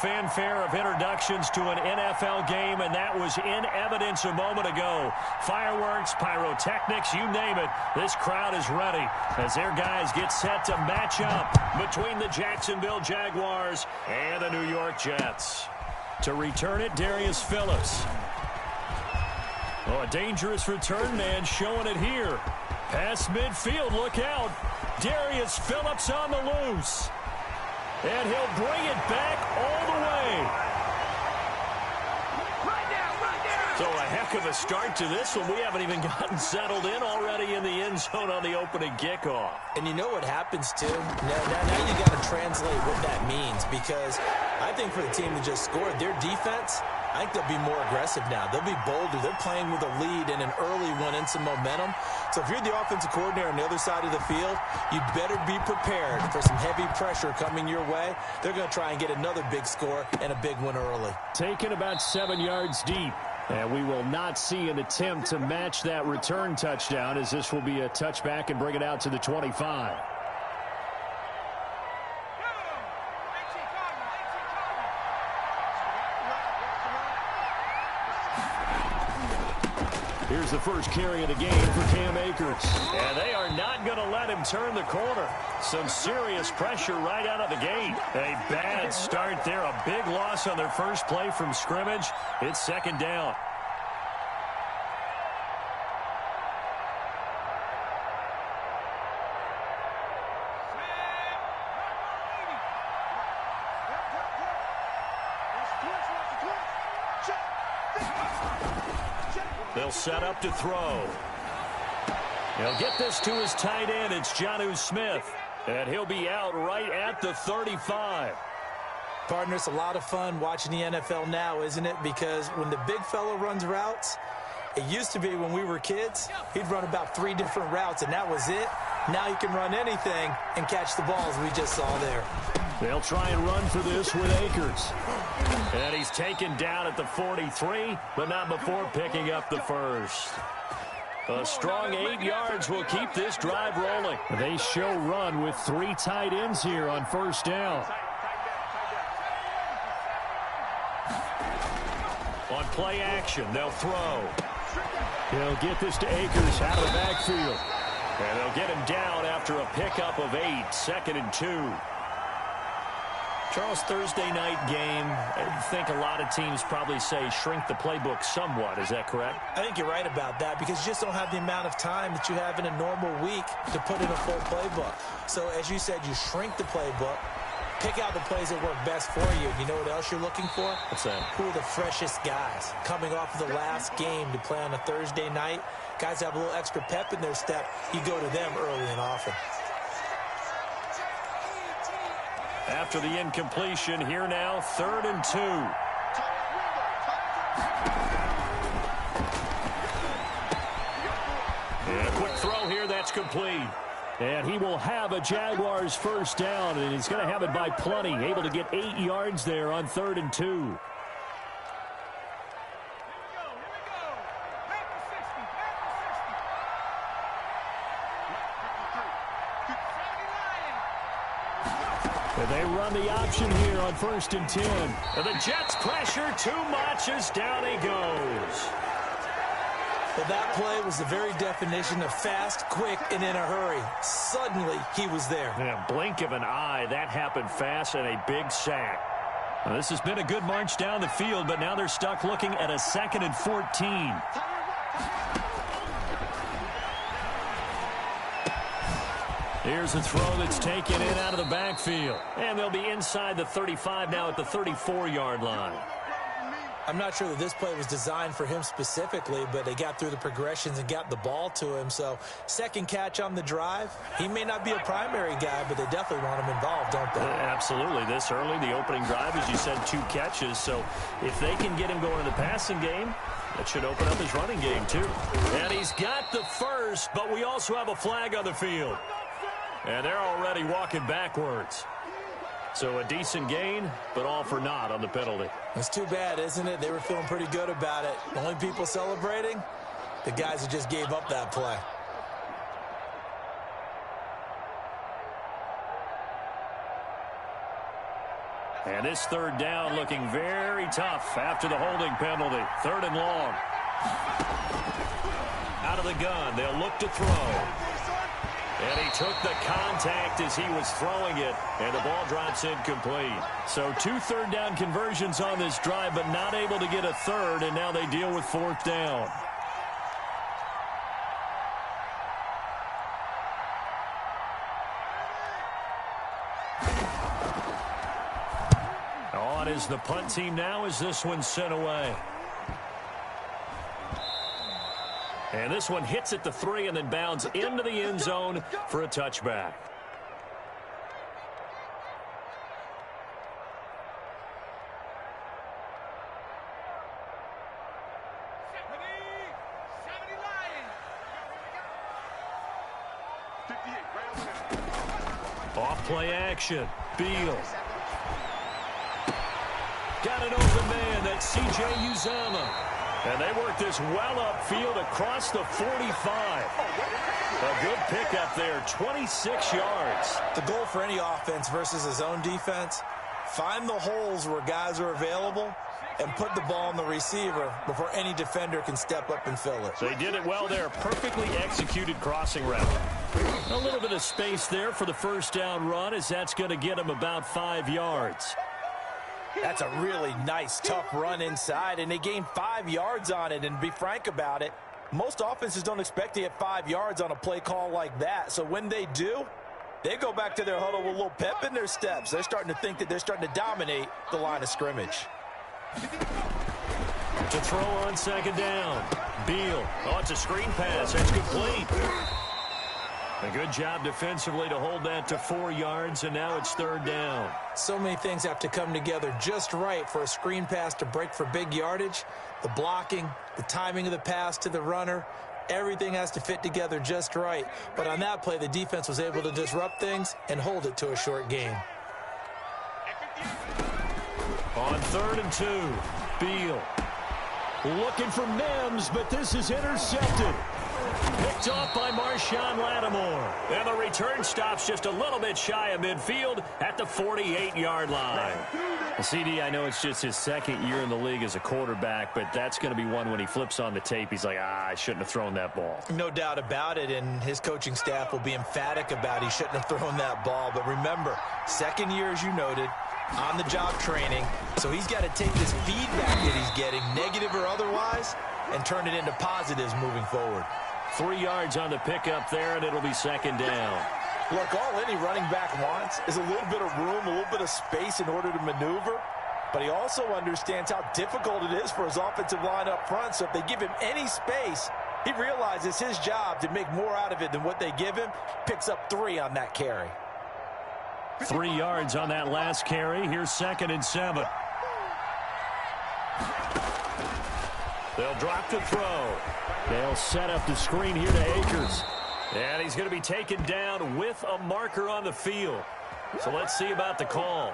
Fanfare of introductions to an NFL game, and that was in evidence a moment ago. Fireworks, pyrotechnics, you name it. This crowd is ready as their guys get set to match up between the Jacksonville Jaguars and the New York Jets. To return it, Darius Phillips. Oh, a dangerous return man showing it here. Past midfield, look out. Darius Phillips on the loose. And he'll bring it back all the way. So a heck of a start to this one. We haven't even gotten settled in already in the end zone on the opening kickoff. And you know what happens, too? Now you got to translate what that means, because I think for the team that just scored, their defense, I think they'll be more aggressive now. They'll be bolder. They're playing with a lead and an early one and some momentum. So if you're the offensive coordinator on the other side of the field, you'd better be prepared for some heavy pressure coming your way. They're going to try and get another big score and a big one early. Taken about 7 yards deep. And we will not see an attempt to match that return touchdown, as this will be a touchback and bring it out to the 25. Here's the first carry of the game for Cam Akers. And they are not going to let him turn the corner. Some serious pressure right out of the gate. A bad start there. A big loss on their first play from scrimmage. It's second down. They'll set up to throw. He'll get this to his tight end. It's Jonnu Smith. And he'll be out right at the 35. Partner, it's a lot of fun watching the NFL now, isn't it? Because when the big fella runs routes, it used to be when we were kids, he'd run about 3 different routes, and that was it. Now he can run anything and catch the balls we just saw there. They'll try and run for this with Akers. And he's taken down at the 43, but not before picking up the first. A strong 8 yards will keep this drive rolling. They show run with 3 tight ends here on first down. On play action, they'll throw. He'll get this to Akers out of the backfield. And they'll get him down after a pickup of 8, 2nd and 2. Charles, Thursday night game, I think a lot of teams probably say shrink the playbook somewhat. Is that correct? I think you're right about that, because you just don't have the amount of time that you have in a normal week to put in a full playbook. So as you said, you shrink the playbook, pick out the plays that work best for you. You know what else you're looking for? What's that? Who are the freshest guys coming off of the last game to play on a Thursday night? Guys have a little extra pep in their step. You go to them early and often. After the incompletion, here now, 3rd and 2. And a quick throw here, that's complete. And he will have a Jaguars first down, and he's going to have it by plenty. Able to get 8 yards there on 3rd and 2. And they run the option here on 1st and 10. And the Jets pressure too much as down he goes. Well, that play was the very definition of fast, quick, and in a hurry. Suddenly, he was there. Yeah, blink of an eye, that happened fast, and a big sack. Now, this has been a good march down the field, but now they're stuck looking at a 2nd and 14. Here's a throw that's taken in out of the backfield. And they'll be inside the 35 now at the 34-yard line. I'm not sure that this play was designed for him specifically, but they got through the progressions and got the ball to him. So, second catch on the drive. He may not be a primary guy, but they definitely want him involved, don't they? Absolutely. This early, the opening drive, as you said, 2 catches. So, if they can get him going in the passing game, that should open up his running game, too. And he's got the first, but we also have a flag on the field. And they're already walking backwards. So a decent gain, but all for naught on the penalty. It's too bad, isn't it? They were feeling pretty good about it. The only people celebrating, the guys who just gave up that play. And this third down looking very tough after the holding penalty. 3rd and long. Out of the gun, they'll look to throw. And he took the contact as he was throwing it, and the ball drops incomplete. So 2 third down conversions on this drive, but not able to get a third, and now they deal with 4th down. On is the punt team now as this one's sent away. And this one hits at the 3 and then bounds into the end zone for a touchback. Off play action. Beal. Got an open man. That's C.J. Uzomah. And they work this well upfield across the 45. A good pickup there, 26 yards. The goal for any offense versus his own defense, find the holes where guys are available and put the ball on the receiver before any defender can step up and fill it. They did it well there. Perfectly executed crossing route. A little bit of space there for the first down run as that's going to get him about 5 yards. That's a really nice, tough run inside, and they gained 5 yards on it. And to be frank about it, most offenses don't expect to get 5 yards on a play call like that. So when they do, they go back to their huddle with a little pep in their steps. They're starting to think that they're starting to dominate the line of scrimmage. To throw on 2nd down. Beal. Oh, it's a screen pass. That's complete. A good job defensively to hold that to 4 yards, and now it's 3rd down. So many things have to come together just right for a screen pass to break for big yardage. The blocking, the timing of the pass to the runner, everything has to fit together just right. But on that play, the defense was able to disrupt things and hold it to a short gain. On 3rd and 2, Beal. Looking for Mims, but this is intercepted. Picked off by Marshawn Lattimore. And the return stops just a little bit shy of midfield at the 48-yard line. CD, I know it's just his 2nd year in the league as a quarterback, but that's going to be one when he flips on the tape, he's like, I shouldn't have thrown that ball. No doubt about it, and his coaching staff will be emphatic about he shouldn't have thrown that ball. But remember, 2nd year, as you noted, on-the-job training, so he's got to take this feedback that he's getting, negative or otherwise, and turn it into positives moving forward. 3 yards on the pickup there, and it'll be 2nd down. Look, all any running back wants is a little bit of room, a little bit of space in order to maneuver. But he also understands how difficult it is for his offensive line up front. So if they give him any space, he realizes his job to make more out of it than what they give him. Picks up 3 on that carry. 3 yards on that last carry. Here's 2nd and 7. They'll drop to throw. They'll set up the screen here to Akers. And he's going to be taken down with a marker on the field. So let's see about the call.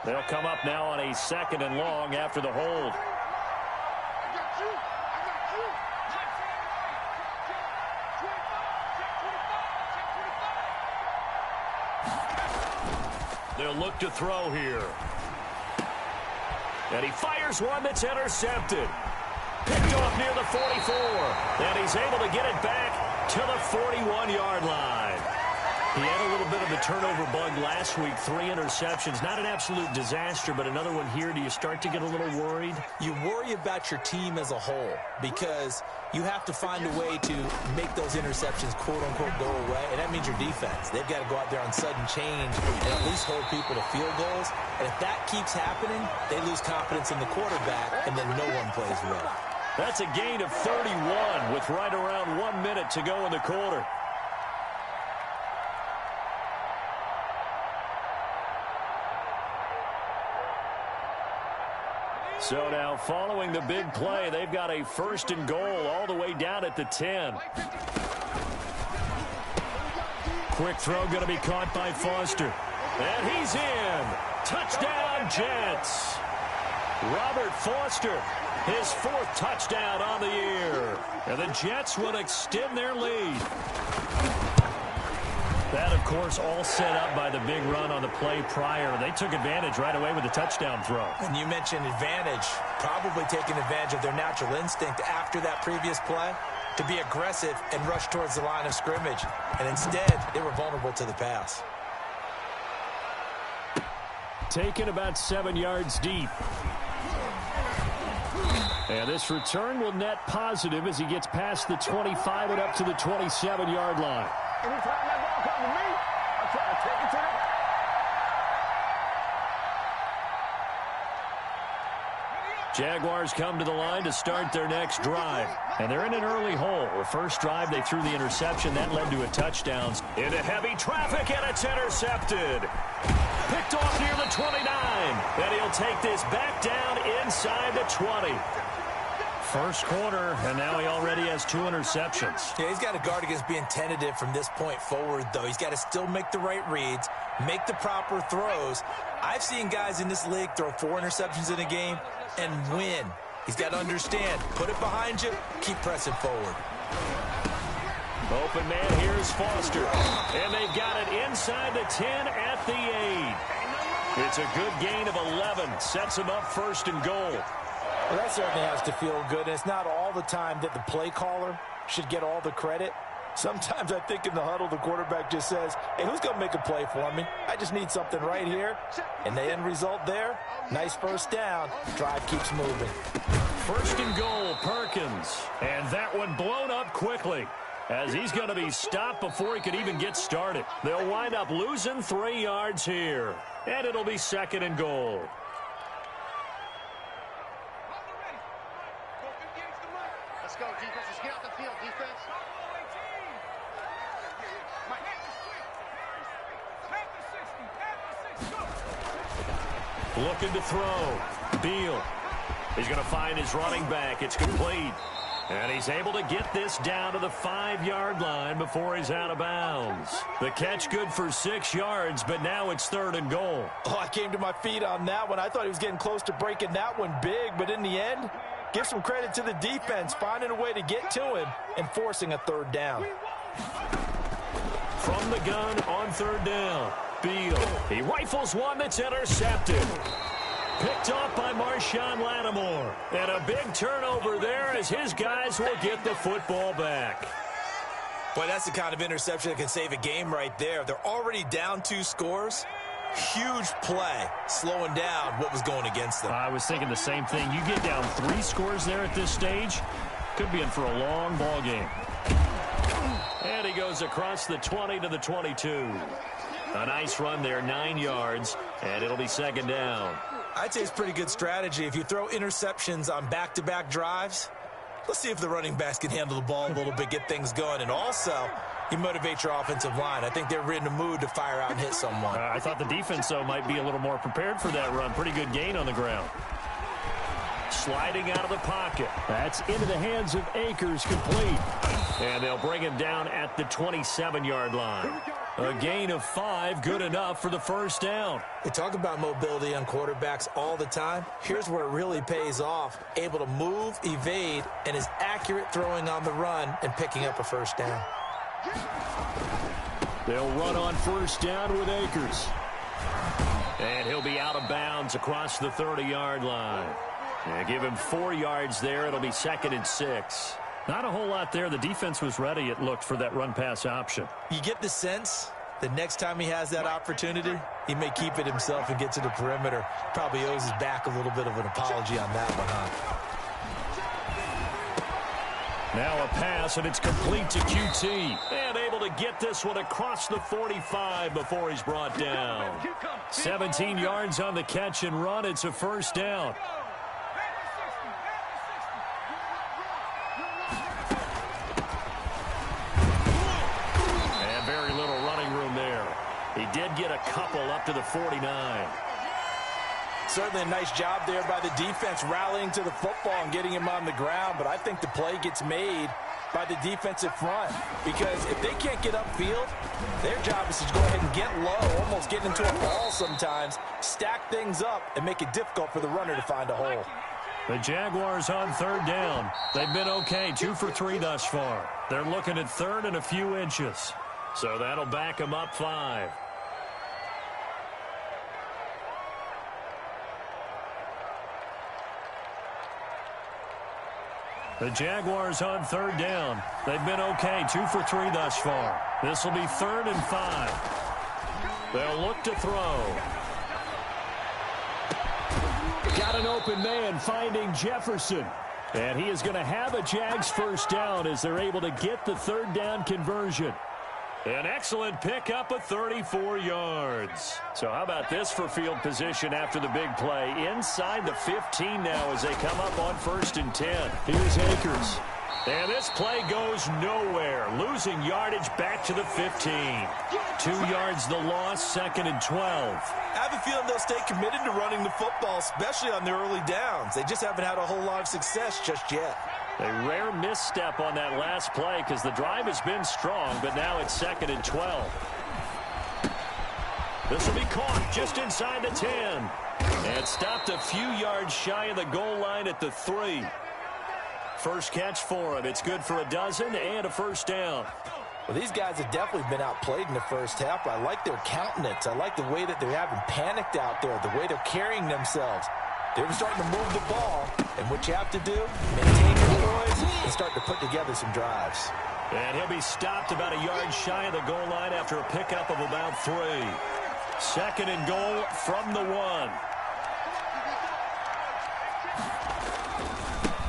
They'll come up now on a 2nd and long after the hold. They'll look to throw here. And he fires one that's intercepted. Picked off near the 44. And he's able to get it back to the 41-yard line. He had a little bit of a turnover bug last week, 3 interceptions. Not an absolute disaster, but another one here. Do you start to get a little worried? You worry about your team as a whole because you have to find a way to make those interceptions, quote-unquote, go away, and that means your defense. They've got to go out there on sudden change and at least hold people to field goals. And if that keeps happening, they lose confidence in the quarterback, and then no one plays well. That's a gain of 31 with right around 1 minute to go in the quarter. So now following the big play, they've got a 1st and goal all the way down at the 10. Quick throw going to be caught by Foster. And he's in. Touchdown, Jets. Robert Foster, his 4th touchdown on the year. And the Jets will extend their lead. That, of course, all set up by the big run on the play prior. They took advantage right away with the touchdown throw. And you mentioned advantage, probably taking advantage of their natural instinct after that previous play to be aggressive and rush towards the line of scrimmage. And instead, they were vulnerable to the pass. Taken about 7 yards deep. And this return will net positive as he gets past the 25 and up to the 27-yard line. Anytime that ball comes to me, I try to take it to the... Jaguars come to the line to start their next drive. And they're in an early hole. The first drive, they threw the interception. That led to a touchdown. Into heavy traffic, and it's intercepted. Picked off near the 29. And he'll take this back down inside the 20. First quarter, and now he already has 2 interceptions. Yeah, he's got to guard against being tentative from this point forward, though. He's got to still make the right reads, make the proper throws. I've seen guys in this league throw 4 interceptions in a game and win. He's got to understand, put it behind you, keep pressing forward. Open man, here's Foster. And they've got it inside the 10 at the 8. It's a good gain of 11. Sets him up 1st and goal. Well, that certainly has to feel good. And it's not all the time that the play caller should get all the credit. Sometimes I think in the huddle, the quarterback just says, hey, who's going to make a play for me? I just need something right here. And the end result there, nice first down. Drive keeps moving. 1st and goal, Perkins. And that one blown up quickly as he's going to be stopped before he could even get started. They'll wind up losing 3 yards here. And it'll be 2nd and goal. Let's go, defense. Let's get out the field, defense. Looking to throw. Beal. He's going to find his running back. It's complete. And he's able to get this down to the 5-yard line before he's out of bounds. The catch good for 6 yards, but now it's 3rd and goal. Oh, I came to my feet on that one. I thought he was getting close to breaking that one big, but in the end, give some credit to the defense, finding a way to get to him and forcing a 3rd down. From the gun on 3rd down, Beal. He rifles one that's intercepted. Picked off by Marshawn Lattimore. And a big turnover there as his guys will get the football back. Boy, that's the kind of interception that can save a game right there. They're already down 2 scores. Huge play, slowing down what was going against them. I was thinking the same thing. You get down 3 scores there at this stage, could be in for a long ball game. And he goes across the 20 to the 22. A nice run there, 9 yards, and it'll be 2nd down. I'd say it's pretty good strategy. If you throw interceptions on back-to-back drives, let's see if the running backs can handle the ball a little bit, get things going. And also, you motivate your offensive line. I think they're in the mood to fire out and hit someone. I thought the defense, though, might be a little more prepared for that run. Pretty good gain on the ground. Sliding out of the pocket. That's into the hands of Akers, complete. And they'll bring him down at the 27-yard line. A gain of 5, good enough for the 1st down. We talk about mobility on quarterbacks all the time. Here's where it really pays off. Able to move, evade, and is accurate throwing on the run and picking up a 1st down. They'll run on 1st down with Akers. And he'll be out of bounds across the 30-yard line. And give him 4 yards there. It'll be 2nd and 6. Not a whole lot there. The defense was ready, it looked, for that run-pass option. You get the sense that next time he has that opportunity, he may keep it himself and get to the perimeter. Probably owes his back a little bit of an apology on that one, huh? Now a pass, and it's complete to QT. And able to get this one across the 45 before he's brought down. 17 yards on the catch and run. It's a 1st down. And very little running room there. He did get a couple up to the 49. certainly a nice job there by the defense rallying to the football and getting him on the ground, but I think the play gets made by the defensive front, because if they can't get upfield, their job is to go ahead and get low, almost get into a ball sometimes, stack things up, and make it difficult for the runner to find a hole. The Jaguars on third down. They've been okay, 2 for 3 thus far. They're looking at third and a few inches. So that'll back them up 5. The Jaguars on third down. They've been okay, 2 for 3 thus far. This will be 3rd and 5. They'll look to throw. Got an open man finding Jefferson. And he is going to have a Jags first down as they're able to get the third down conversion. An excellent pickup of 34 yards. So how about this for field position after the big play? Inside the 15 now as they come up on 1st and 10. Here's Akers. And this play goes nowhere. Losing yardage back to the 15. 2 yards the loss, 2nd and 12. I have a feeling they'll stay committed to running the football, especially on the early downs. They just haven't had a whole lot of success just yet. A rare misstep on that last play because the drive has been strong, but now it's 2nd and 12. This will be caught just inside the 10. And stopped a few yards shy of the goal line at the 3. First catch for him. It's good for a dozen and a first down. Well, these guys have definitely been outplayed in the first half, but I like their countenance. I like the way that they're having panicked out there, the way they're carrying themselves. They're starting to move the ball, and what you have to do, maintain your poise and start to put together some drives. And he'll be stopped about a yard shy of the goal line after a pickup of about 3. 2nd and goal from the 1.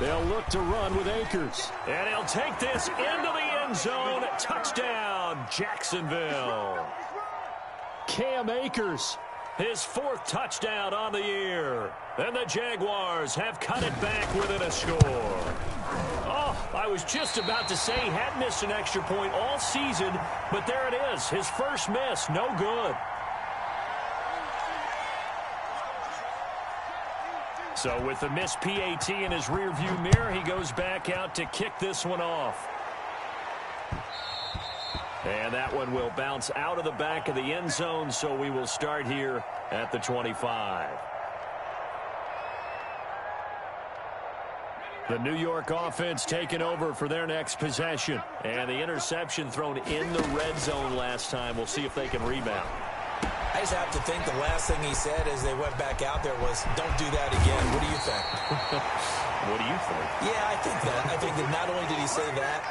They'll look to run with Akers. And he'll take this into the end zone. Touchdown, Jacksonville. Cam Akers, his 4th touchdown on the year. And the Jaguars have cut it back within a score. Oh, I was just about to say he had missed an extra point all season, but there it is. His first miss, no good. So with the missed PAT in his rearview mirror, he goes back out to kick this one off. And that one will bounce out of the back of the end zone, so we will start here at the 25. The New York offense taking over for their next possession. And the interception thrown in the red zone last time. We'll see if they can rebound. I just have to think the last thing he said as they went back out there was, don't do that again. What do you think? What do you think? Yeah, I think that. I think that not only did he say that,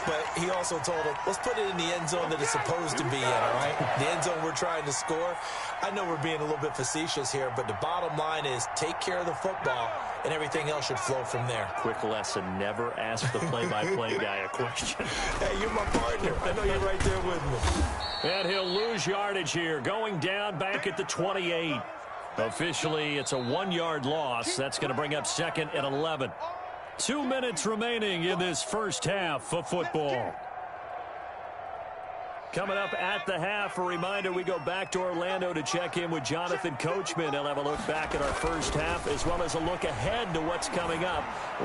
but he also told him, let's put it in the end zone that it's supposed to be in, all right? The end zone we're trying to score. I know we're being a little bit facetious here, but the bottom line is take care of the football, and everything else should flow from there. Quick lesson, never ask the play-by-play guy a question. Hey, you're my partner. I know you're right there with me. And he'll lose yardage here, going down back at the 28. Officially, it's a 1-yard loss. That's going to bring up 2nd and 11. 2 minutes remaining in this first half of football. Coming up at the half, a reminder, we go back to Orlando to check in with Jonathan Coachman. He'll have a look back at our first half as well as a look ahead to what's coming up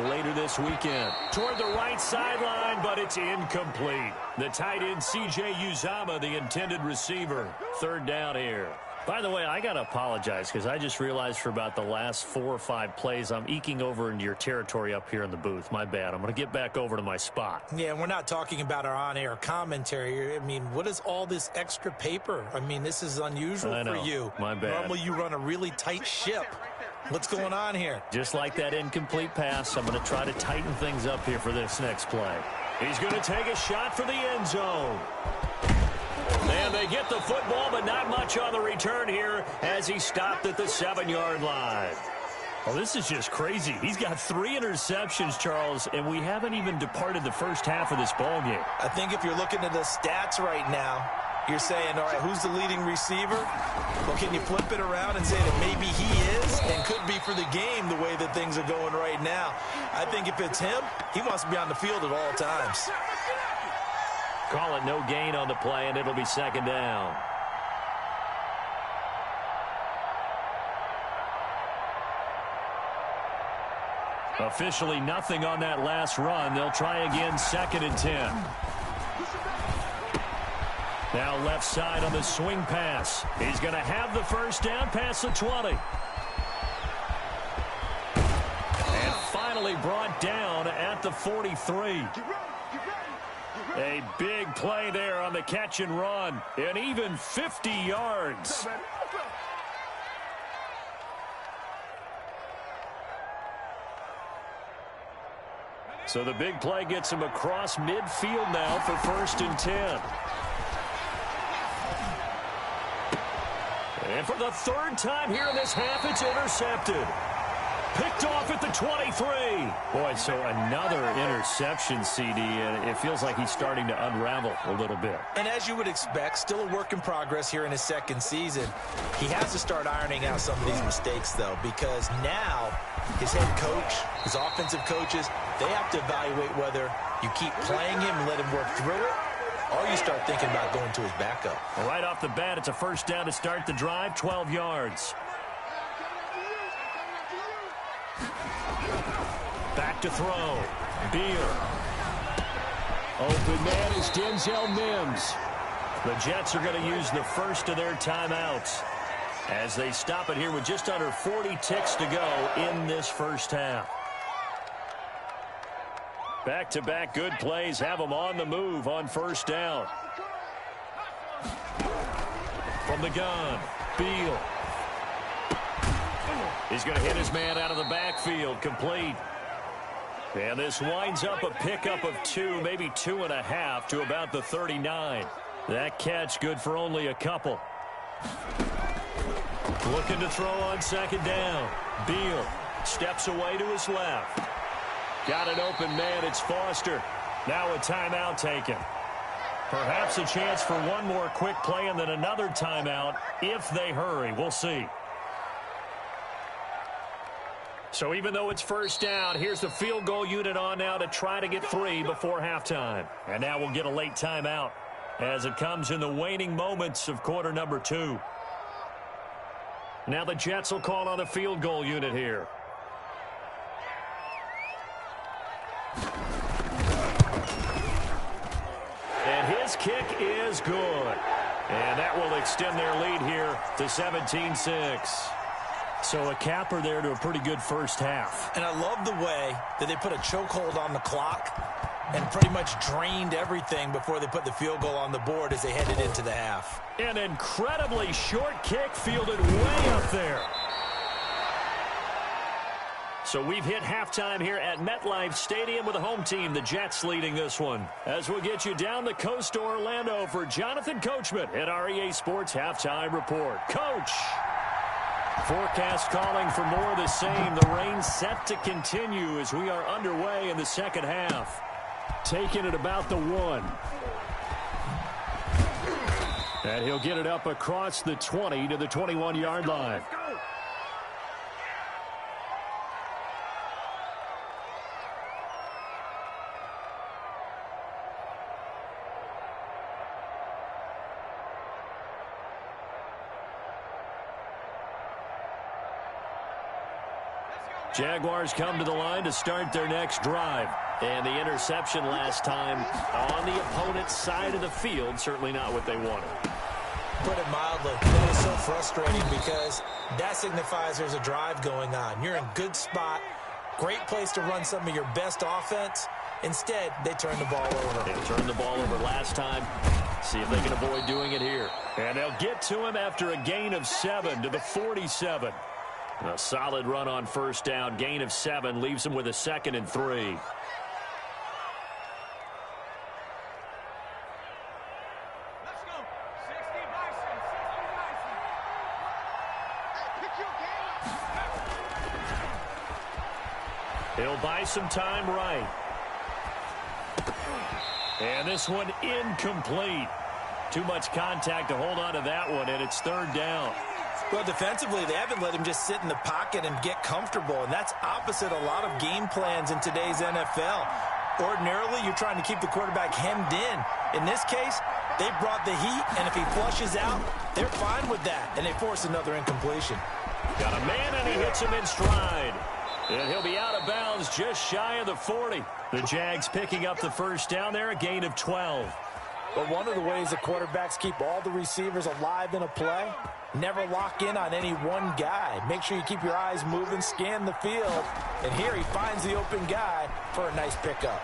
later this weekend. Toward the right sideline, but it's incomplete. The tight end C.J. Uzama, the intended receiver. 3rd down here. By the way, I got to apologize because I just realized for about the last 4 or 5 plays, I'm eking over into your territory up here in the booth. My bad. I'm going to get back over to my spot. Yeah, we're not talking about our on-air commentary. I mean, what is all this extra paper? I mean, this is unusual for you. My bad. Normally you run a really tight ship. What's going on here? Just like that incomplete pass, I'm going to try to tighten things up here for this next play. He's going to take a shot for the end zone. And they get the football, but not much on the return here as he stopped at the 7-yard line. Well, this is just crazy. He's got 3 interceptions, Charles, and we haven't even departed the first half of this ball game. I think if you're looking at the stats right now, you're saying, all right, who's the leading receiver? Well, can you flip it around and say that maybe he is and could be for the game the way that things are going right now? I think if it's him, he wants to be on the field at all times. Call it no gain on the play, and it'll be 2nd down. Officially nothing on that last run. They'll try again, 2nd and 10. Now left side on the swing pass. He's going to have the first down past the 20. And finally brought down at the 43. A big play there on the catch and run. And even 50 yards. So the big play gets him across midfield now for 1st and 10. And for the 3rd time here in this half, it's intercepted. Picked off at the 23. Boy, so another interception, CD, and it feels like he's starting to unravel a little bit. And as you would expect, still a work in progress here in his 2nd season. He has to start ironing out some of these mistakes, though, because now his head coach, his offensive coaches, they have to evaluate whether you keep playing him and let him work through it, or you start thinking about going to his backup. Well, right off the bat, it's a first down to start the drive, 12 yards. Back to throw. Beal. Open man is Denzel Mims. The Jets are going to use the first of their timeouts as they stop it here with just under 40 ticks to go in this first half. Back-to-back good plays have them on the move on first down. From the gun, Beal. He's going to hit his man out of the backfield, complete. And this winds up a pickup of 2, maybe 2.5 to about the 39. That catch good for only a couple. Looking to throw on 2nd down. Beal steps away to his left. Got an open man. It's Foster. Now a timeout taken. Perhaps a chance for one more quick play and then another timeout if they hurry. We'll see. So even though it's first down, here's the field goal unit on now to try to get 3 before halftime. And now we'll get a late timeout as it comes in the waning moments of quarter number 2. Now the Jets will call on the field goal unit here. And his kick is good. And that will extend their lead here to 17-6. So a capper there to a pretty good first half. And I love the way that they put a chokehold on the clock and pretty much drained everything before they put the field goal on the board as they headed into the half. An incredibly short kick fielded way up there. So we've hit halftime here at MetLife Stadium with the home team, the Jets, leading this one. As we'll get you down the coast to Orlando for Jonathan Coachman at REA Sports Halftime Report. Coach! Forecast calling for more of the same. The rain set to continue as we are underway in the second half. Taking it about the 1. And he'll get it up across the 20 to the 21-yard line. Jaguars come to the line to start their next drive. And the interception last time on the opponent's side of the field, certainly not what they wanted. Put it mildly, that is so frustrating because that signifies there's a drive going on. You're in good spot, great place to run some of your best offense. Instead, they turn the ball over. They turned the ball over last time. See if they can avoid doing it here. And they'll get to him after a gain of 7 to the 47. A solid run on first down. Gain of 7 leaves him with a 2nd and 3. He'll buy some time right. And this one incomplete. Too much contact to hold on to that one, and it's 3rd down. Well, defensively, they haven't let him just sit in the pocket and get comfortable, and that's opposite a lot of game plans in today's NFL. Ordinarily, you're trying to keep the quarterback hemmed in. In this case, they brought the heat, and if he flushes out, they're fine with that, and they force another incompletion. Got a man, and he hits him in stride. And he'll be out of bounds just shy of the 40. The Jags picking up the first down there, a gain of 12. But one of the ways the quarterbacks keep all the receivers alive in a play, never lock in on any one guy. Make sure you keep your eyes moving, scan the field. And here he finds the open guy for a nice pickup.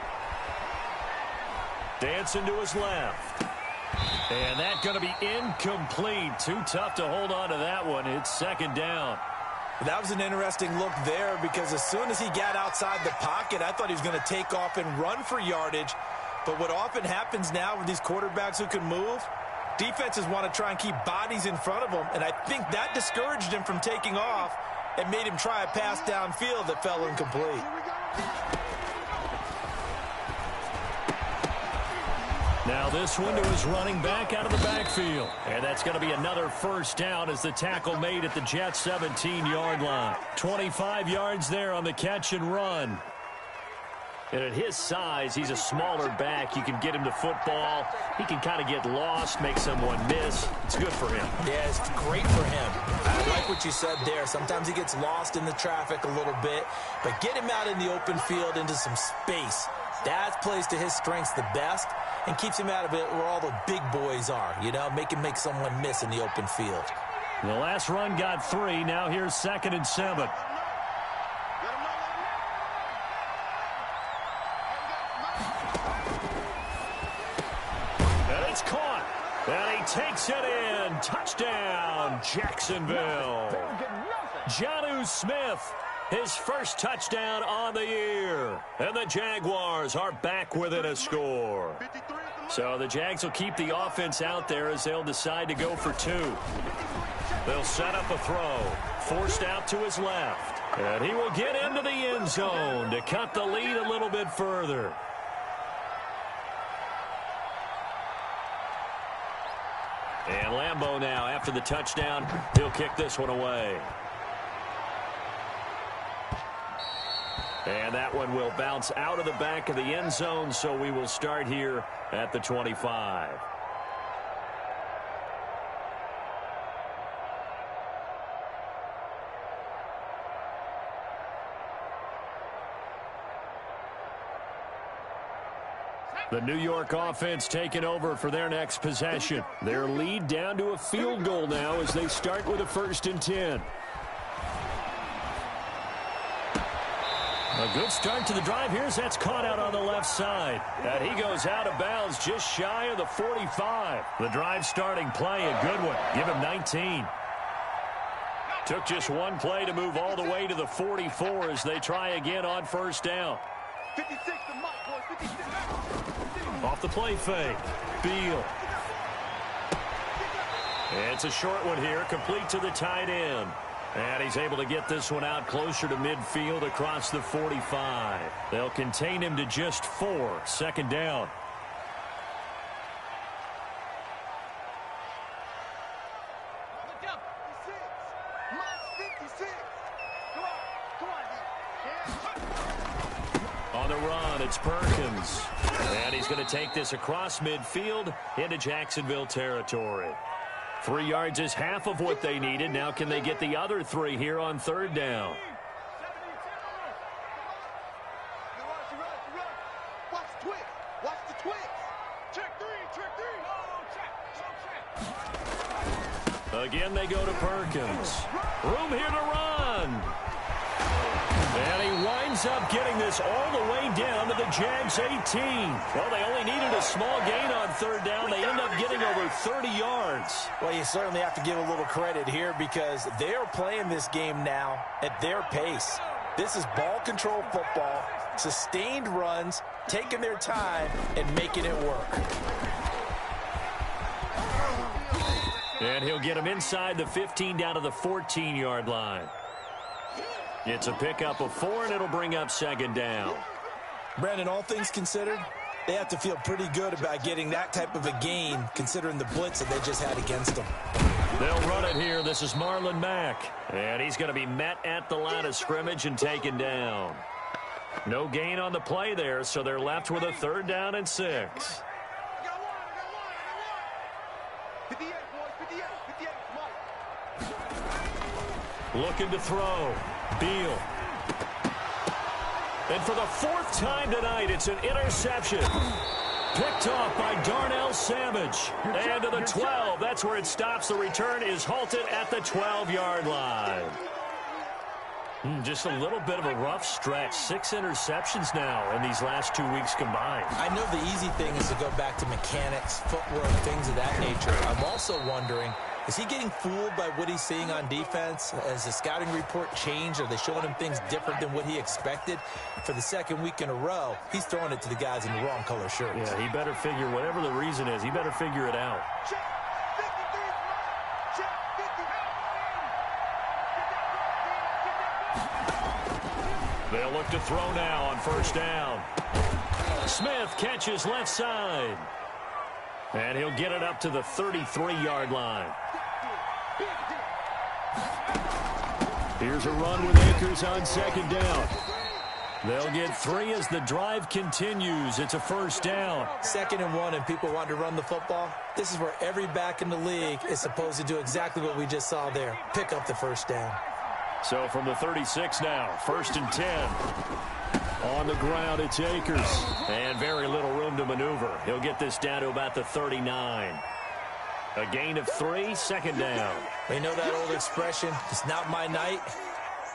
Dancing to his left. And that's going to be incomplete. Too tough to hold on to that one. It's second down. That was an interesting look there because as soon as he got outside the pocket, I thought he was going to take off and run for yardage. But what often happens now with these quarterbacks who can move, defenses want to try and keep bodies in front of them, and I think that discouraged him from taking off and made him try a pass downfield that fell incomplete. Now this one to his running back out of the backfield. And that's going to be another first down as the tackle made at the Jets' 17-yard line. 25 yards there on the catch and run. And at his size, he's a smaller back. You can get him to football. He can kind of get lost, make someone miss. It's good for him. Yeah, it's great for him. I like what you said there. Sometimes he gets lost in the traffic a little bit. But get him out in the open field into some space. That plays to his strengths the best and keeps him out of it where all the big boys are. You know, make him make someone miss in the open field. The last run got 3. Now here's 2nd and 7. And he takes it in. Touchdown, Jacksonville. Jonnu Smith, his first touchdown on the year. And the Jaguars are back within a score. So the Jags will keep the offense out there as they'll decide to go for 2. They'll set up a throw. Forced out to his left. And he will get into the end zone to cut the lead a little bit further. And Lambeau now, after the touchdown, he'll kick this one away. And that one will bounce out of the back of the end zone, so we will start here at the 25. The New York offense taking over for their next possession. Their lead down to a field goal now as they start with a 1st and 10. A good start to the drive. Here's that's caught out on the left side. And he goes out of bounds just shy of the 45. The drive starting play, a good one. Give him 19. Took just one play to move all the way to the 44 as they try again on 1st down. 56 to Mike, boys. 56. Off the play fake. Beal. It's a short one here, complete to the tight end. And he's able to get this one out closer to midfield across the 45. They'll contain him to just 4. 2nd down. On the run, it's Perkins. And he's going to take this across midfield into Jacksonville territory. 3 yards is half of what they needed. Now can they get the other 3 here on 3rd down? Watch the twist. Watch the twist. Check 3. Check 3. Again, they go to Perkins. Room here to run. And he winds up getting this all the way down to the Jags 18. Well, they only needed a small gain on 3rd down. They end up getting over 30 yards. Well, you certainly have to give a little credit here because they are playing this game now at their pace. This is ball control football, sustained runs, taking their time, and making it work. And he'll get him inside the 15 down to the 14-yard line. It's a pickup of 4, and it'll bring up 2nd down. Brandon, all things considered, they have to feel pretty good about getting that type of a gain considering the blitz that they just had against them. They'll run it here. This is Marlon Mack. And he's going to be met at the line of scrimmage and taken down. No gain on the play there, so they're left with a 3rd down and 6. Looking to throw. Beal. And for the fourth time tonight, it's an interception. Picked off by Darnell Savage. And to the 12. That's where it stops. The return is halted at the 12-yard line. Just a little bit of a rough stretch. 6 interceptions now in these last 2 weeks combined. I know the easy thing is to go back to mechanics, footwork, things of that nature. I'm also wondering, is he getting fooled by what he's seeing on defense? Has the scouting report changed? Are they showing him things different than what he expected? For the second week in a row, he's throwing it to the guys in the wrong color shirts. Yeah, he better figure, whatever the reason is, he better figure it out. They'll look to throw now on first down. Smith catches left side. And he'll get it up to the 33-yard line. Here's a run with Akers on second down. They'll get 3 as the drive continues. It's a first down. 2nd and 1 and people want to run the football. This is where every back in the league is supposed to do exactly what we just saw there. Pick up the first down. So from the 36 now, 1st and 10. On the ground, it's Akers. And very little room to maneuver. He'll get this down to about the 39. A gain of 3, 2nd down. We know that old expression, it's not my night.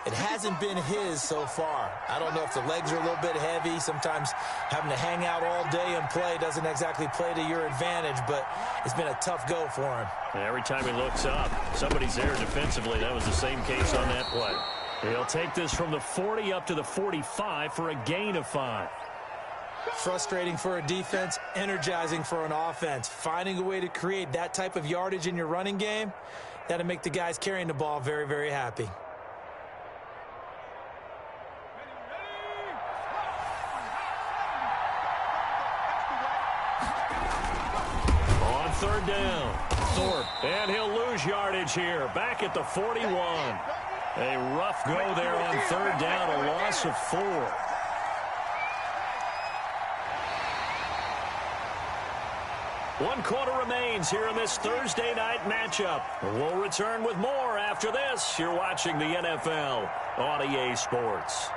It hasn't been his so far. I don't know if the legs are a little bit heavy. Sometimes having to hang out all day and play doesn't exactly play to your advantage, but it's been a tough go for him. Every time he looks up, somebody's there defensively. That was the same case on that play. He'll take this from the 40 up to the 45 for a gain of 5. Frustrating for a defense, energizing for an offense. Finding a way to create that type of yardage in your running game, that'll make the guys carrying the ball very, very happy. On 3rd down, Thorpe, and he'll lose yardage here. Back at the 41. A rough go there on 3rd down, a loss of 4. One quarter remains here in this Thursday night matchup. We'll return with more after this. You're watching the NFL on EA Sports.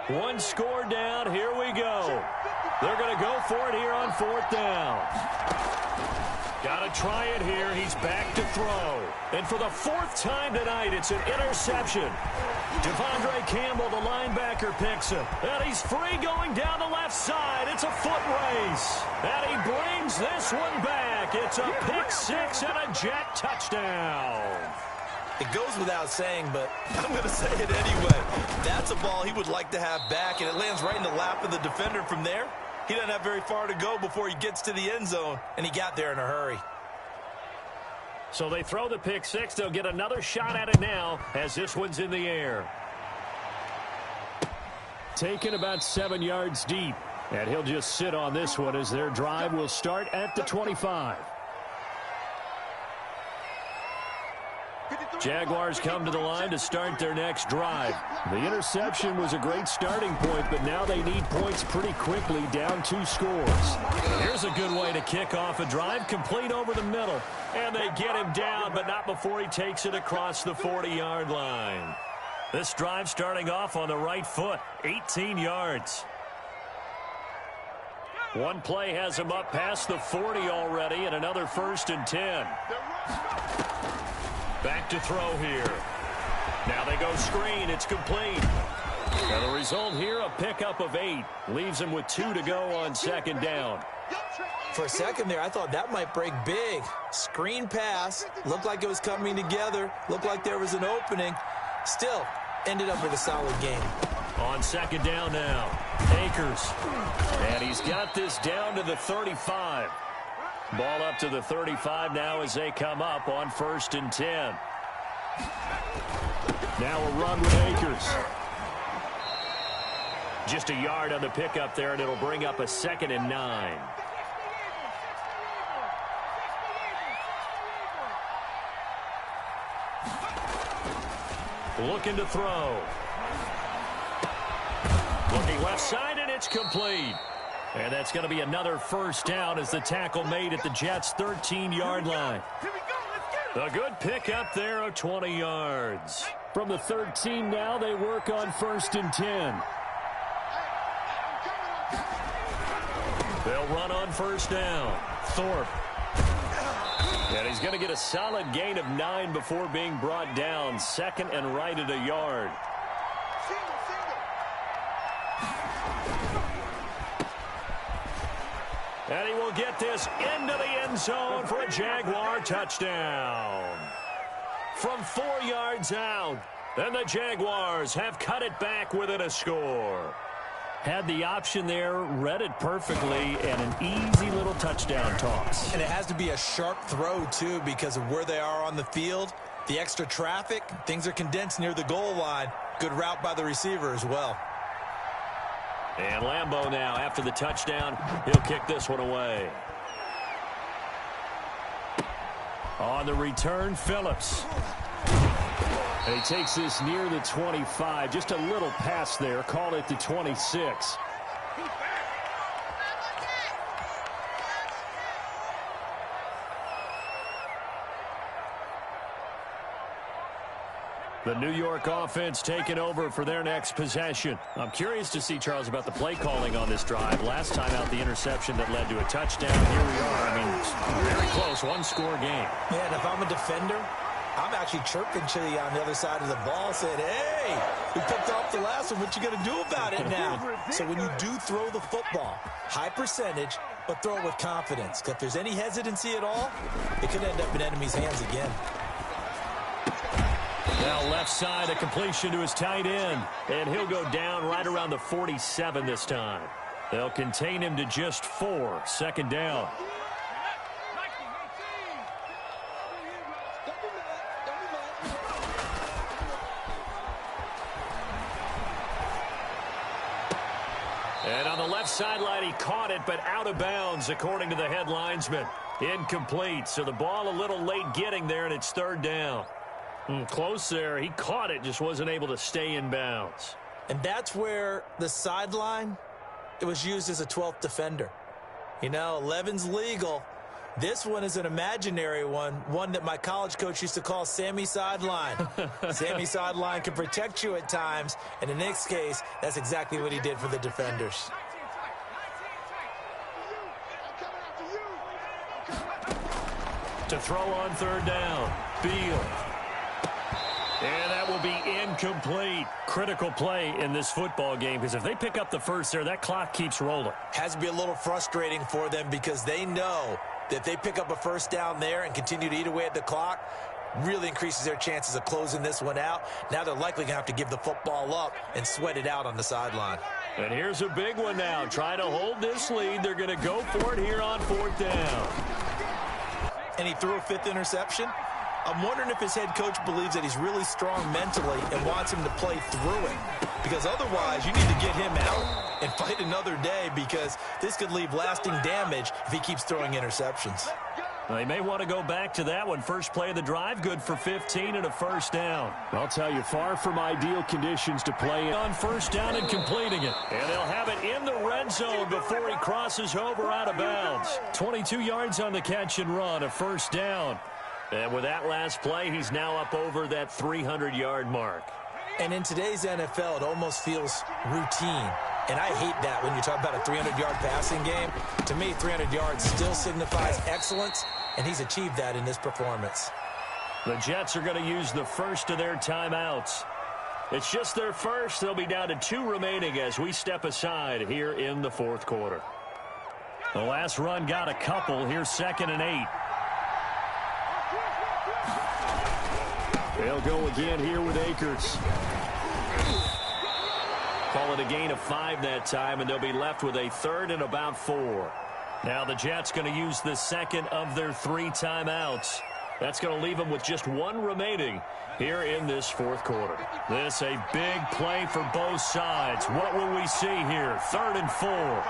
One score down. Here we go. They're going to go for it here on 4th down. Got to try it here. He's back to throw. And for the 4th time tonight, it's an interception. Devondre Campbell, the linebacker, picks it. And he's free going down the left side. It's a foot race. And he brings this one back. It's a pick 6 and a Jet touchdown. It goes without saying, but I'm going to say it anyway. That's a ball he would like to have back, and it lands right in the lap of the defender from there. He doesn't have very far to go before he gets to the end zone, and he got there in a hurry. So they throw the pick 6. They'll get another shot at it now as this one's in the air. Taken about 7 yards deep, and he'll just sit on this one as their drive will start at the 25. Jaguars come to the line to start their next drive. The interception was a great starting point, but now they need points pretty quickly, down 2 scores. Here's a good way to kick off a drive, complete over the middle. And they get him down, but not before he takes it across the 40-yard line. This drive starting off on the right foot, 18 yards. One play has him up past the 40 already, and another 1st and 10. Back to throw here. Now they go screen. It's complete. Now the result here, a pickup of 8. Leaves him with 2 to go on 2nd down. For a second there, I thought that might break big. Screen pass. Looked like it was coming together. Looked like there was an opening. Still, ended up with a solid game. On 2nd down now, Akers. And he's got this down to the 35. Ball up to the 35 now as they come up on 1st and 10. Now a run with Akers. Just a yard on the pickup there, and it'll bring up a 2nd and 9. looking to throw. Looking left side, and it's complete. And that's going to be another first down as the tackle made at the Jets' 13-yard line. A good pickup there of 20 yards. From the 13 now, they work on 1st and 10. They'll run on 1st down. Thorpe. And he's going to get a solid gain of 9 before being brought down. 2nd and right at a yard. And he will get this into the end zone for a Jaguar touchdown. From 4 yards out, and the Jaguars have cut it back within a score. Had the option there, read it perfectly, and an easy little touchdown toss. And it has to be a sharp throw, too, because of where they are on the field. The extra traffic, things are condensed near the goal line. Good route by the receiver as well. And Lambeau now, after the touchdown, he'll kick this one away. On the return, Phillips. And he takes this near the 25. Just a little pass there. Call it the 26. The New York offense taking over for their next possession. I'm curious to see, Charles, about the play calling on this drive. Last time out, the interception that led to a touchdown. Here we are. I mean, very close, one-score game. Yeah, and if I'm a defender, I'm actually chirping to you on the other side of the ball, saying, hey, we picked off the last one. What you going to do about it now? So when you do throw the football, high percentage, but throw it with confidence. Because if there's any hesitancy at all, it could end up in enemy's hands again. Now left side, a completion to his tight end. And he'll go down right around the 47 this time. They'll contain him to just 4. 2nd down. And on the left sideline, he caught it, but out of bounds, according to the head linesman. Incomplete, so the ball a little late getting there, and it's 3rd down. Close there. He caught it, just wasn't able to stay in bounds. And that's where the sideline, it was used as a 12th defender. You know, 11's legal. This one is an imaginary one that my college coach used to call Sammy Sideline. Sammy Sideline can protect you at times, and in this case, that's exactly what he did for the defenders. To throw on 3rd down, Beal. And that will be incomplete. Critical play in this football game, because if they pick up the first there, that clock keeps rolling. Has to be a little frustrating for them because they know that if they pick up a first down there and continue to eat away at the clock, really increases their chances of closing this one out. Now they're likely going to have to give the football up and sweat it out on the sideline. And here's a big one now. Trying to hold this lead. They're going to go for it here on 4th down. And he threw a 5th interception. I'm wondering if his head coach believes that he's really strong mentally and wants him to play through it. Because otherwise, you need to get him out and fight another day, because this could leave lasting damage if he keeps throwing interceptions. They may want to go back to that one. First play of the drive, good for 15 and a 1st down. I'll tell you, far from ideal conditions to play on 1st down and completing it. And they'll have it in the red zone before he crosses over out of bounds. 22 yards on the catch and run, a 1st down. And with that last play, he's now up over that 300-yard mark. And in today's NFL, it almost feels routine. And I hate that when you talk about a 300-yard passing game. To me, 300 yards still signifies excellence, and he's achieved that in this performance. The Jets are going to use the first of their timeouts. It's just their first. They'll be down to 2 remaining as we step aside here in the 4th quarter. The last run got a couple. Here's 2nd and 8. They'll go again here with Akers. Call it a gain of 5 that time, and they'll be left with a 3rd and about 4. Now the Jets going to use the 2nd of their 3 timeouts. That's going to leave them with just 1 remaining here in this 4th quarter. This a big play for both sides. What will we see here? 3rd and 4.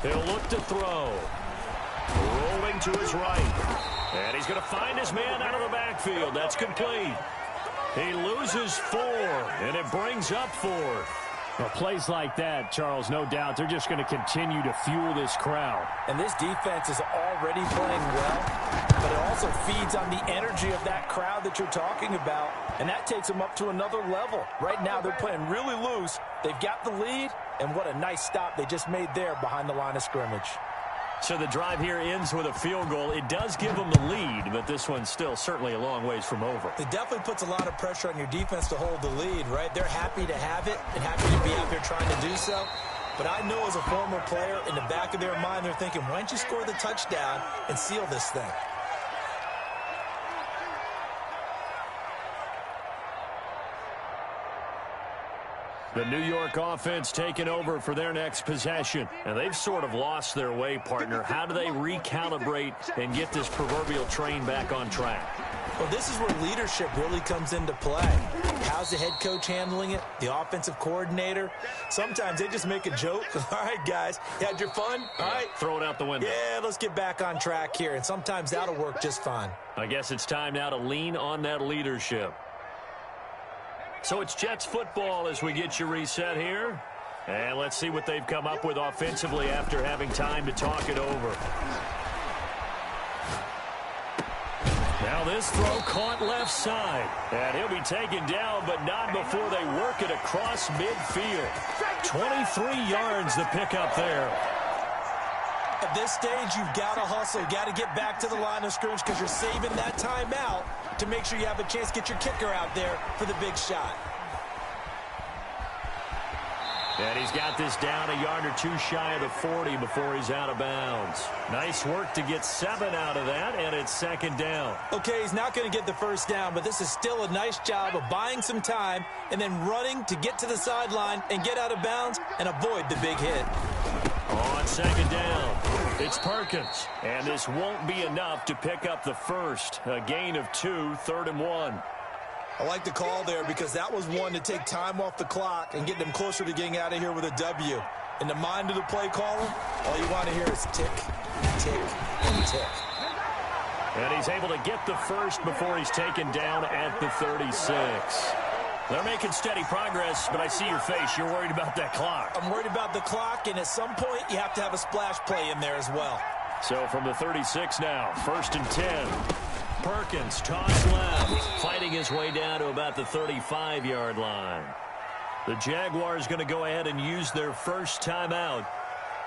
He'll look to throw. Rolling to his right. And he's going to find his man out of the backfield. That's complete. He loses 4, and it brings up 4. Well, plays like that, Charles, no doubt, they're just going to continue to fuel this crowd. And this defense is already playing well, but it also feeds on the energy of that crowd that you're talking about, and that takes them up to another level. Right now, they're playing really loose. They've got the lead, and what a nice stop they just made there behind the line of scrimmage. So the drive here ends with a field goal. It does give them the lead, but this one's still certainly a long ways from over. It definitely puts a lot of pressure on your defense to hold the lead, right? They're happy to have it and happy to be out there trying to do so. But I know as a former player, in the back of their mind, they're thinking, why don't you score the touchdown and seal this thing? The New York offense taking over for their next possession. And they've sort of lost their way, partner. How do they recalibrate and get this proverbial train back on track? Well, this is where leadership really comes into play. How's the head coach handling it? The offensive coordinator? Sometimes they just make a joke. All right, guys, you had your fun? All right. Throw it out the window. Yeah, let's get back on track here. And sometimes that'll work just fine. I guess it's time now to lean on that leadership. So it's Jets football as we get you reset here. And let's see what they've come up with offensively after having time to talk it over. Now this throw caught left side. And he'll be taken down, but not before they work it across midfield. 23 yards the pickup there. At this stage, you've got to hustle. You've got to get back to the line of scrimmage because you're saving that timeout to make sure you have a chance to get your kicker out there for the big shot. And he's got this down a yard or two shy of the 40 before he's out of bounds. Nice work to get 7 out of that, and it's second down. Okay, he's not going to get the first down, but this is still a nice job of buying some time and then running to get to the sideline and get out of bounds and avoid the big hit. On second down, it's Perkins. And this won't be enough to pick up the first. A gain of 2, 3rd and 1. I like the call there because that was one to take time off the clock and get them closer to getting out of here with a W. In the mind of the play caller, all you want to hear is tick, tick, and tick. And he's able to get the first before he's taken down at the 36. They're making steady progress, but I see your face. You're worried about that clock. I'm worried about the clock, and at some point, you have to have a splash play in there as well. So from the 36 now, 1st and 10. Perkins, toss left, fighting his way down to about the 35-yard line. The Jaguars going to go ahead and use their first timeout.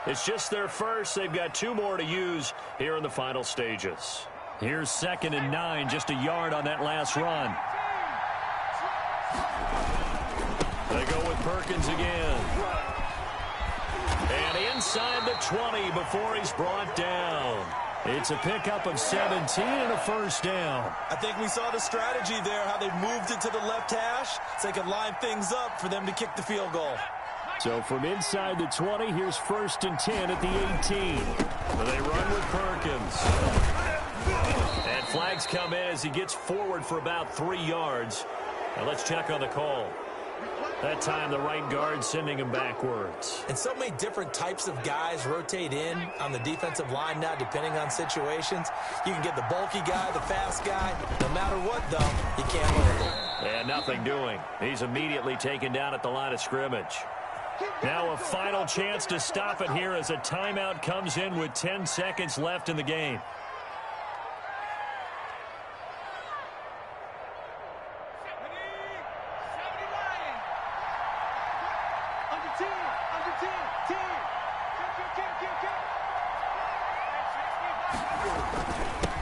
It's just their first. They've got 2 more to use here in the final stages. Here's 2nd and 9, just a yard on that last run. They go with Perkins again. And inside the 20 before he's brought down. It's a pickup of 17 and a first down. I think we saw the strategy there, how they moved it to the left hash so they could line things up for them to kick the field goal. So from inside the 20, here's 1st and 10 at the 18. They run with Perkins. And flags come in as he gets forward for about 3 yards. Now let's check on the call. That time, the right guard sending him backwards. And so many different types of guys rotate in on the defensive line now, depending on situations. You can get the bulky guy, the fast guy. No matter what, though, you can't hold him. And nothing doing. He's immediately taken down at the line of scrimmage. Now a final chance to stop it here as a timeout comes in with 10 seconds left in the game.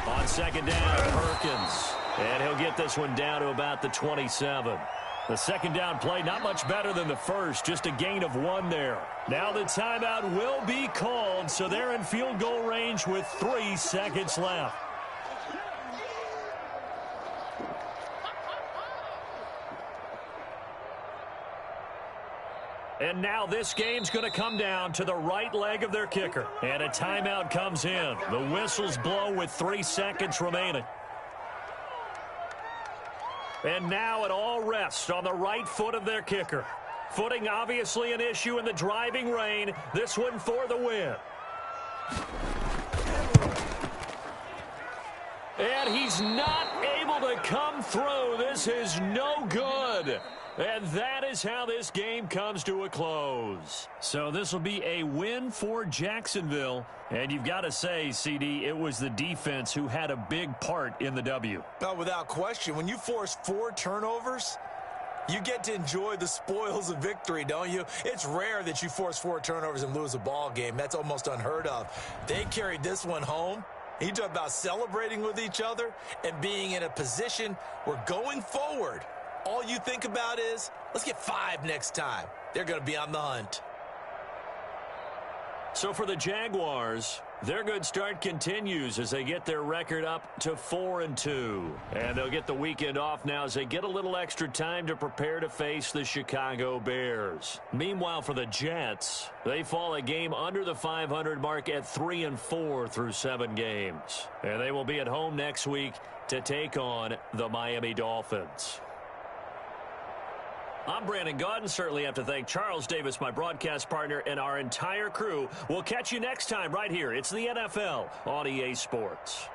On second down, Perkins. And he'll get this one down to about the 27. The second down play, not much better than the first, just a gain of 1 there. Now the timeout will be called, so they're in field goal range with 3 seconds left. And now this game's going to come down to the right leg of their kicker. And a timeout comes in. The whistles blow with 3 seconds remaining. And now it all rests on the right foot of their kicker. Footing obviously an issue in the driving rain. This one for the win. And he's not able to come through. This is no good. And that is how this game comes to a close. So this will be a win for Jacksonville. And you've got to say, CD, it was the defense who had a big part in the W. No, without question. When you force 4 turnovers, you get to enjoy the spoils of victory, don't you? It's rare that you force 4 turnovers and lose a ball game. That's almost unheard of. They carried this one home. You talk about celebrating with each other and being in a position where going forward, all you think about is, let's get 5 next time. They're going to be on the hunt. So for the Jaguars, their good start continues as they get their record up to 4-2. And they'll get the weekend off now as they get a little extra time to prepare to face the Chicago Bears. Meanwhile, for the Jets, they fall a game under the 500 mark at 3-4 through 7 games. And they will be at home next week to take on the Miami Dolphins. I'm Brandon Gaudin. Certainly have to thank Charles Davis, my broadcast partner, and our entire crew. We'll catch you next time right here. It's the NFL on EA Sports.